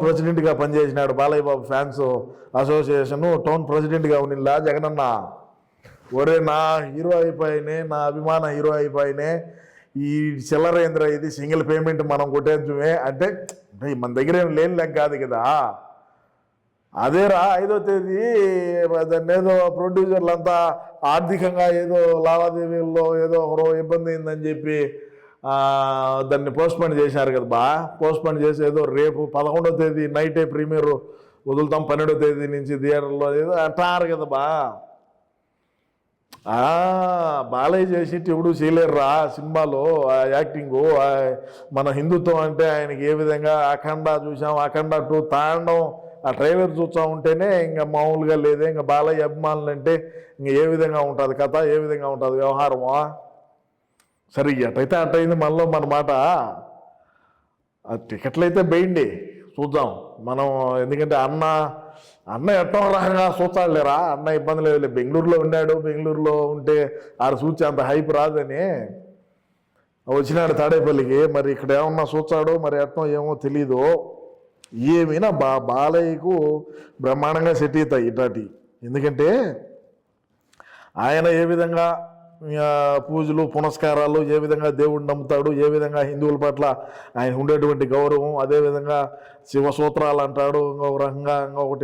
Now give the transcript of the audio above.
ప్రెసిడెంట్గా పనిచేసినాడు. Balayya Babu fans association town ప్రెసిడెంట్గా ఉన్నిలా జగనన్న. ఒరే నా హీరో అయిపోయినే, నా అభిమాన హీరో అయిపోయినే, ఈ చిల్లరేంద్ర ఇది సింగిల్ పేమెంట్ మనం కొట్టేద్దామే అంటే మన దగ్గర ఏం లేని లెక్క కాదు కదా. అదేరా 5వ తేదీ దాన్ని ఏదో ప్రొడ్యూసర్లంతా ఆర్థికంగా ఏదో లావాదేవీల్లో ఏదో ఇబ్బంది అయిందని చెప్పి దాన్ని పోస్ట్పోన్ చేశారు కదా బా. పోస్ట్పోన్ చేసి ఏదో రేపు 11వ తేదీ నైటే ప్రీమియర్ వదులుతాం, 12వ తేదీ నుంచి థియేటర్లో ఏదో అంటారు కదా బా. బాలయ్య చేసేటి ఎప్పుడు చేయలేరురా సినిమాలో యాక్టింగు. మన హిందుత్వం అంటే ఆయనకి ఏ విధంగా అఖండ చూసాం, అఖండ 2 తాండం ఆ ట్రైలర్ చూస్తూ ఉంటేనే ఇంకా మామూలుగా లేదే. ఇంకా బాలయ్య అభిమానులు అంటే ఇంకా ఏ విధంగా ఉంటుంది కథ, ఏ విధంగా ఉంటుంది వ్యవహారమా. సరే ఎటైతే అట్టయింది మనలో మన మాట. టికెట్లు అయితే వేయండి చూద్దాం మనం. ఎందుకంటే అన్న ఎట్టం రాగా చూస్తాడులేరా, అన్న ఇబ్బంది లేదు. బెంగళూరులో ఉన్నాడు, బెంగళూరులో ఉంటే ఆడ చూచి అంత హైప్ రాదని వచ్చినాడు తాడేపల్లికి. మరి ఇక్కడ ఏమన్నా చూస్తాడో మరి ఎట్టం ఏమో తెలీదు. ఏమైనా బాలయ్యకు బ్రహ్మాండంగా సెట్ అవుతాయి ఇటాటి. ఎందుకంటే ఆయన ఏ విధంగా పూజలు పునస్కారాలు, ఏ విధంగా దేవుడిని నమ్ముతాడు, ఏ విధంగా హిందువుల పట్ల ఆయన ఉండేటువంటి గౌరవం, అదేవిధంగా శివ సూత్రాలు అంటాడు, ఇంకొక రకంగా ఇంకొకటి